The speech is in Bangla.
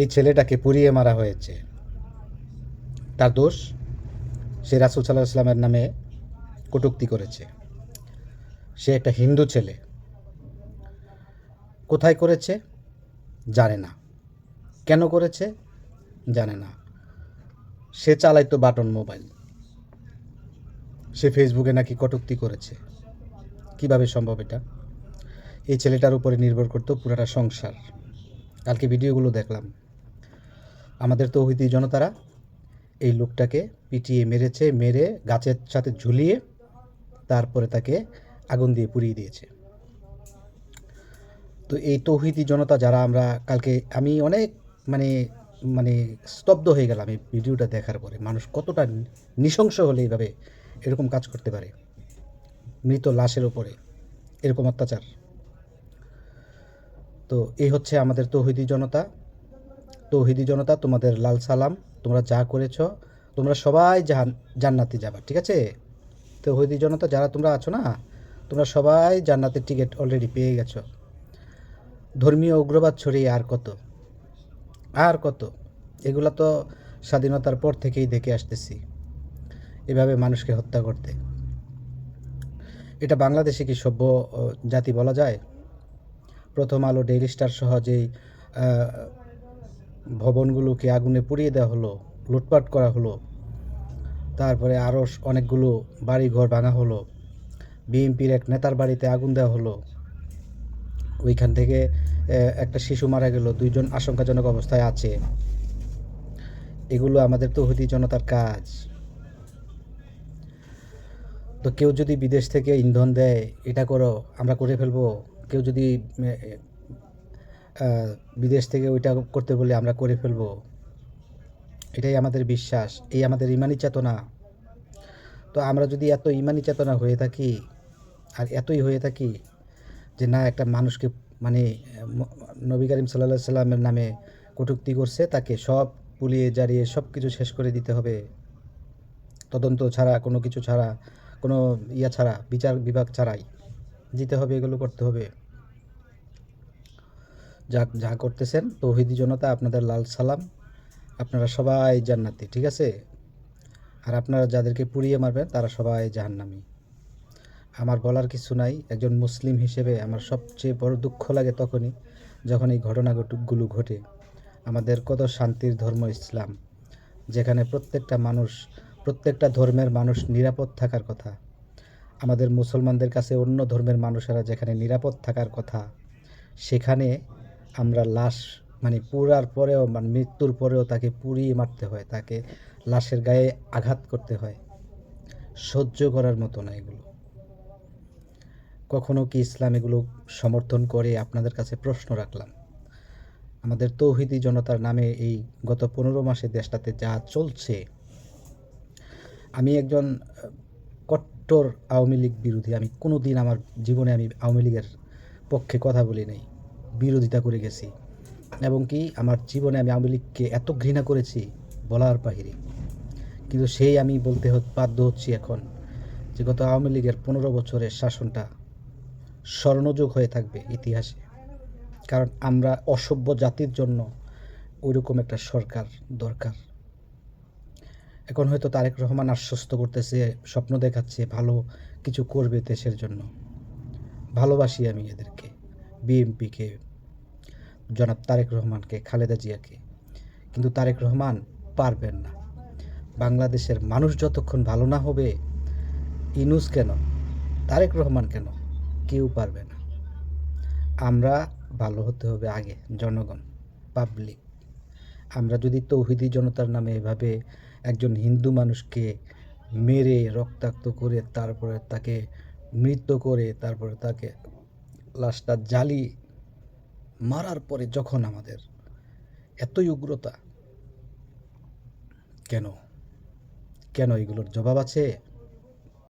এই ছেলেটাকে পুড়িয়ে মারা হয়েছে। তার দোষ, সে রাসূল সাল্লাল্লাহু আলাইহি ওয়াসাল্লামের নামে কটূক্তি করেছে। সে একটা হিন্দু ছেলে। কোথায় করেছে জানে না, কেন করেছে জানে না। সে চালাইতো বাটন মোবাইল, সে ফেসবুকে নাকি কটূক্তি করেছে। কিভাবে সম্ভব এটা? এই ছেলেটার উপরে নির্ভর করতো পুরাটা সংসার। কালকে ভিডিওগুলো দেখলাম, আমাদের তৌহিদি জনতারা এই লোকটাকে পিটিয়ে মেরেছে, মেরে গাছের সাথে ঝুলিয়ে তারপরে তাকে আগুন দিয়ে পুড়িয়ে দিয়েছে। তো এই তৌহিদি জনতা যারা আমরা কালকে, আমি অনেক মানে মানে স্তব্ধ হয়ে গেলাম এই ভিডিওটা দেখার পরে। মানুষ কতটা নৃশংস হলে এইভাবে এরকম কাজ করতে পারে, মৃত লাশের ওপরে এরকম অত্যাচার। তো এই হচ্ছে আমাদের তৌহিদি জনতা। তৌহিদি জনতা, তোমাদের লাল সালাম। তোমরা যা করেছ, তোমরা সবাই জান্নাতে যাবা, ঠিক আছে? তৌহিদি জনতা যারা তোমরা আছো না, তোমরা সবাই জান্নাতের টিকিট অলরেডি পেয়ে গেছো। ধর্মীয় উগ্রবাদ ছড়িয়ে আর কত আর কত? এগুলা তো স্বাধীনতার পর থেকেই দেখে আসতেছি, এভাবে মানুষকে হত্যা করতে। এটা বাংলাদেশে কি সভ্য জাতি বলা যায়? প্রথম আলো, ডেইলি স্টার সহ যেই ভবনগুলোকে আগুনে পুড়িয়ে দেওয়া হলো, লুটপাট করা হলো, তারপরে আরও অনেকগুলো বাড়িঘর ভাঙা হলো, বিএনপির এক নেতার বাড়িতে আগুন দেওয়া হলো, ওইখান থেকে একটা শিশু মারা গেল, 2 জন আশঙ্কাজনক অবস্থায় আছে। এগুলো আমাদের তৌহিদি জনতার কাজ। তো কেউ যদি বিদেশ থেকে ইন্ধন দেয়, এটা করো, আমরা করে ফেলবো। কেউ যদি বিদেশ থেকে ওইটা করতে বলে, আমরা করে ফেলবো। এটাই আমাদের বিশ্বাস, এই আমাদের ইমানি চেতনা। তো আমরা যদি এত ইমানি চেতনা হয়ে থাকি, আর এতই হয়ে থাকি যে না, একটা মানুষকে মানে নবী করিম সাল্লাল্লাহু আলাইহি সাল্লামের নামে কটূক্তি করছে, তাকে সব পুলিয়ে জারিয়ে সব কিছু শেষ করে দিতে হবে, তদন্ত ছাড়া, কোনো কিছু ছাড়া, কোনো ইয়া ছাড়া, বিচার বিভাগ ছাড়াই দিতে হবে, এগুলো করতে হবে। যা করতেছেন তৌহিদি জনতা, আপনাদের লাল সালাম। আপনারা সবাই জান্নাতি, ঠিক আছে? আর আপনারা যাদেরকে পুড়িয়ে মারবেন তারা সবাই জাহান্নামী। আমার বলার কিছু নাই। একজন মুসলিম হিসেবে আমার সবচেয়ে বড় দুঃখ লাগে তখনই, যখন এই ঘটনাগুলো ঘটে। আমাদের কত শান্তির ধর্ম ইসলাম, যেখানে প্রত্যেকটা মানুষ, প্রত্যেকটা ধর্মের মানুষ নিরাপদ থাকার কথা। আমাদের মুসলমানদের কাছে অন্য ধর্মের মানুষেরা যেখানে নিরাপদ থাকার কথা, সেখানে আমরা লাশ মানে পুরার পরেও, মানে মৃত্যুর পরেও তাকে পুড়িয়ে মারতে হয়, তাকে লাশের গায়ে আঘাত করতে হয়। সহ্য করার মতো না এগুলো। কখনো কি ইসলাম এগুলো সমর্থন করে? আপনাদের কাছে প্রশ্ন রাখলাম। আমাদের তৌহিদি জনতার নামে এই গত 15 মাসে দেশটাতে যা চলছে, আমি একজন কট্টর আওয়ামী লীগ বিরোধী। আমি কোনো দিন আমার জীবনে আমি আওয়ামী লীগের পক্ষে কথা বলি নাই, বিরোধিতা করে গেছি। এবং কি আমার জীবনে আমি আওয়ামী লীগকে এত ঘৃণা করেছি বলার বাহিরে। কিন্তু সেই আমি বলতে বাধ্য হচ্ছি এখন যে গত আওয়ামী লীগের 15 বছরের শাসনটা স্বর্ণযুগ হয়ে থাকবে ইতিহাসে। কারণ আমরা অসভ্য জাতির জন্য ওইরকম একটা সরকার দরকার। এখন হয়তো তারেক রহমান আশ্বস্ত করতেছে, স্বপ্ন দেখাচ্ছে, ভালো কিছু করবে দেশের জন্য। ভালোবাসি আমি এদেরকে, বিএনপিকে, জনাব তারেক রহমানকে, খালেদা জিয়াকে। কিন্তু তারেক রহমান পারবেন না। বাংলাদেশের মানুষ যতক্ষণ ভালো না হবে, ইনুস কেন, তারেক রহমান কেন, কেউ পারবে না। আমরা ভালো হতে হবে আগে, জনগণ, পাবলিক। আমরা যদি তৌহিদি জনতার নামে এভাবে একজন হিন্দু মানুষকে মেরে রক্তাক্ত করে, তারপরে তাকে মৃত করে, তারপরে তাকে লাশটা জ্বালিয়ে মারার পরে যখন আমাদের এতই উগ্রতা, কেন কেন এগুলোর জবাব আছে?